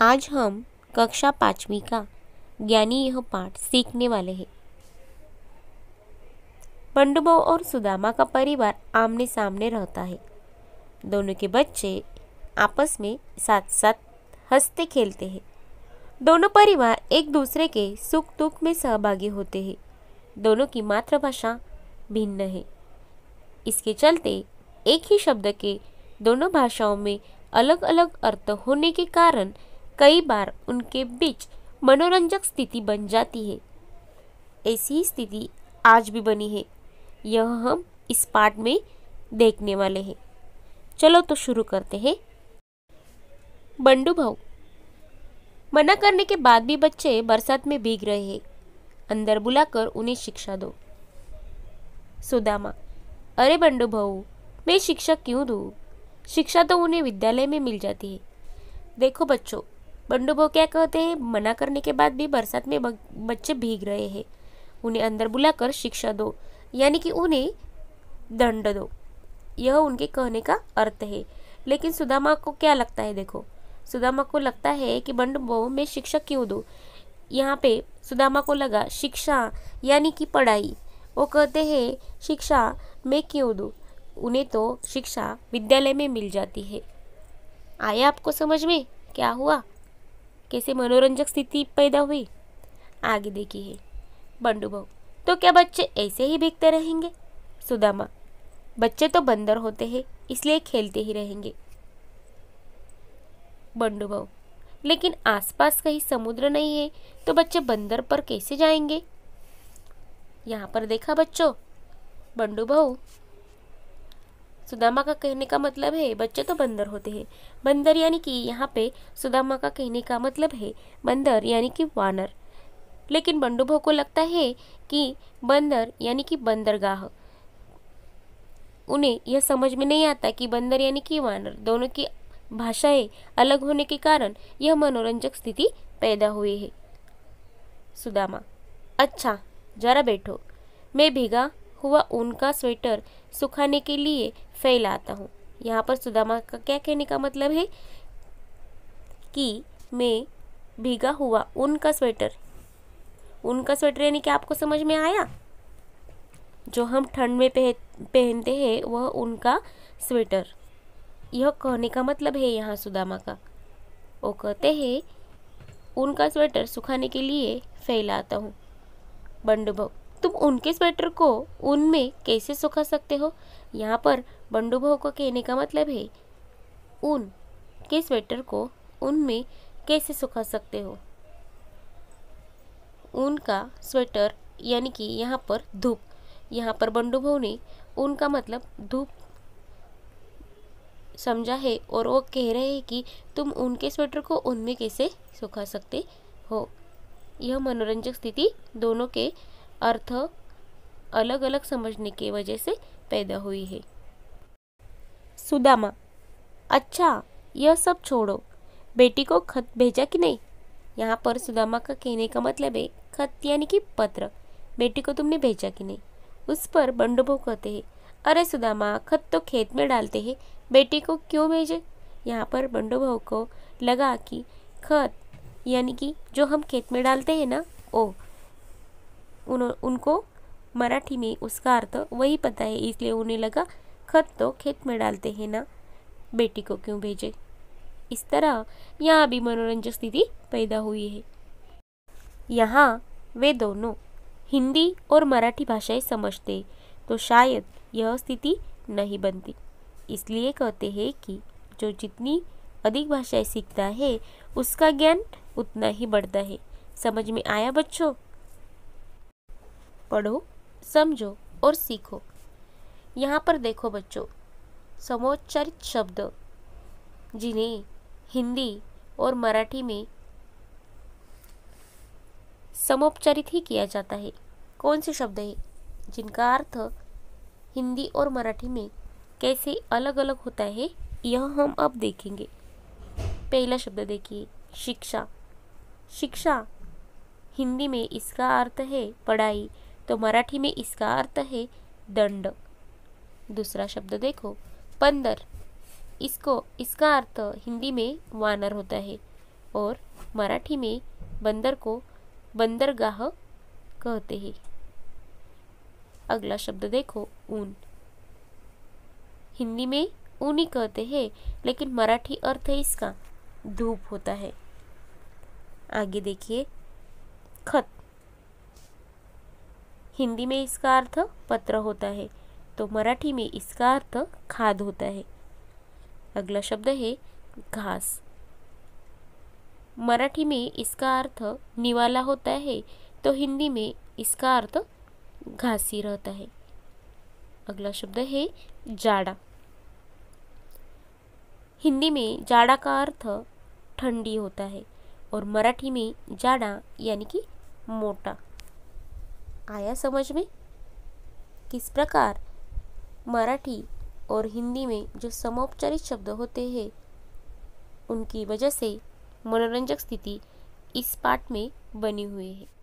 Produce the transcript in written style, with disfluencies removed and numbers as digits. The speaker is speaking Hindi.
आज हम कक्षा 5वीं का ज्ञानी यह पाठ सीखने वाले हैं। बंडूभाऊ और सुदामा का परिवार आमने सामने रहता है। दोनों के बच्चे आपस में साथ साथ हंसते खेलते हैं। दोनों परिवार एक दूसरे के सुख दुख में सहभागी होते हैं। दोनों की मातृभाषा भिन्न है। इसके चलते एक ही शब्द के दोनों भाषाओं में अलग अलग अर्थ होने के कारण कई बार उनके बीच मनोरंजक स्थिति बन जाती है। ऐसी ही स्थिति आज भी बनी है। यह हम इस पाठ में देखने वाले हैं। चलो तो शुरू करते हैं। बंडूभाऊ, मना करने के बाद भी बच्चे बरसात में भीग रहे हैं। अंदर बुलाकर उन्हें शिक्षा दो। सुदामा, अरे बंडूभाऊ, मैं शिक्षा क्यों दूँ? शिक्षा तो उन्हें विद्यालय में मिल जाती है। देखो बच्चों, बंडूभाऊ क्या कहते हैं, मना करने के बाद भी बरसात में बच्चे भीग रहे हैं, उन्हें अंदर बुलाकर शिक्षा दो, यानी कि उन्हें दंड दो। यह उनके कहने का अर्थ है। लेकिन सुदामा को क्या लगता है? देखो, सुदामा को लगता है कि बंडूभाऊ मैं शिक्षा क्यों दूँ। यहाँ पे सुदामा को लगा शिक्षा यानी कि पढ़ाई। वो कहते हैं शिक्षा मैं क्यों दूँ, उन्हें तो शिक्षा विद्यालय में मिल जाती है। आया आपको समझ में क्या हुआ, कैसे मनोरंजक स्थिति पैदा हुई? आगे देखिए। बंडूभाऊ, तो क्या बच्चे ऐसे ही भीगते रहेंगे? सुदामा, बच्चे तो बंदर होते हैं, इसलिए खेलते ही रहेंगे। बंडूभाऊ, लेकिन आसपास कहीं समुद्र नहीं है, तो बच्चे बंदर पर कैसे जाएंगे? यहाँ पर देखा बच्चों, बंडूभाऊ, सुदामा का कहने का मतलब है बच्चे तो बंदर होते हैं। बंदर यानी कि यहाँ पे सुदामा का कहने का मतलब है बंदर यानी कि वानर। लेकिन बंडूभाऊ को लगता है कि बंदर यानी कि बंदरगाह। उन्हें यह समझ में नहीं आता कि बंदर यानी कि वानर, दोनों की भाषाएं अलग होने के कारण यह मनोरंजक स्थिति पैदा हुई है। सुदामा, अच्छा जरा बैठो, मैं भीगा हुआ ऊन का स्वेटर सुखाने के लिए फैलाता हूँ। यहाँ पर सुदामा का क्या कहने का मतलब है कि मैं भीगा हुआ ऊन का स्वेटर यानी कि आपको समझ में आया, जो हम ठंड में पहनते हैं वह ऊन का स्वेटर। यह कहने का मतलब है यहाँ सुदामा का। वो कहते हैं ऊन का स्वेटर सुखाने के लिए फैलाता हूँ। बंडूभाऊ, तुम उनके स्वेटर को ऊन में कैसे सुखा सकते हो? यहाँ पर बंडूभाऊ का कहने का मतलब है ऊन के स्वेटर को ऊन में कैसे सुखा सकते हो। ऊन का स्वेटर यानी कि यहाँ पर धूप। यहाँ पर बंडूभाऊ ने ऊन का मतलब धूप समझा है और वो कह रहे हैं कि तुम उनके स्वेटर को ऊन में कैसे सुखा सकते हो। यह मनोरंजक स्थिति दोनों के अर्थ अलग अलग समझने की वजह से पैदा हुई है। सुदामा, अच्छा यह सब छोड़ो, बेटी को खत भेजा कि नहीं? यहाँ पर सुदामा का कहने का मतलब है खत यानी कि पत्र। बेटी को तुमने भेजा कि नहीं? उस पर बंडूभाऊ कहते हैं, अरे सुदामा, खत तो खेत में डालते हैं, बेटी को क्यों भेजे? यहाँ पर बंडूभाऊ को लगा कि खत यानी कि जो हम खेत में डालते हैं ना, उनको मराठी में उसका अर्थ वही पता है, इसलिए उन्हें लगा खत तो खेत में डालते हैं ना, बेटी को क्यों भेजे। इस तरह यहाँ भी मनोरंजक स्थिति पैदा हुई है। यहाँ वे दोनों हिंदी और मराठी भाषाएं समझते तो शायद यह स्थिति नहीं बनती। इसलिए कहते हैं कि जो जितनी अधिक भाषाएं सीखता है उसका ज्ञान उतना ही बढ़ता है। समझ में आया बच्चों? पढ़ो, समझो और सीखो। यहाँ पर देखो बच्चों, समोच्चारित शब्द जिन्हें हिंदी और मराठी में समोच्चारित ही किया जाता है, कौन से शब्द है जिनका अर्थ हिंदी और मराठी में कैसे अलग अलग होता है, यह हम अब देखेंगे। पहला शब्द देखिए, शिक्षा। शिक्षा हिंदी में इसका अर्थ है पढ़ाई, तो मराठी में इसका अर्थ है दंड। दूसरा शब्द देखो, बंदर। इसका अर्थ हिंदी में वानर होता है, और मराठी में बंदर को बंदरगाह कहते हैं। अगला शब्द देखो, ऊन। हिंदी में ऊनी कहते हैं, लेकिन मराठी अर्थ है इसका धूप होता है। आगे देखिए, खत। हिंदी में इसका अर्थ पत्र होता है, तो मराठी में इसका अर्थ खाद होता है। अगला शब्द है घास। मराठी में इसका अर्थ निवाला होता है, तो हिंदी में इसका अर्थ घासी रहता है। अगला शब्द है जाड़ा। हिंदी में जाड़ा का अर्थ ठंडी होता है, और मराठी में जाड़ा यानी कि मोटा। आया समझ में किस प्रकार मराठी और हिंदी में जो समोपचारित शब्द होते हैं उनकी वजह से मनोरंजक स्थिति इस पाठ में बनी हुई है।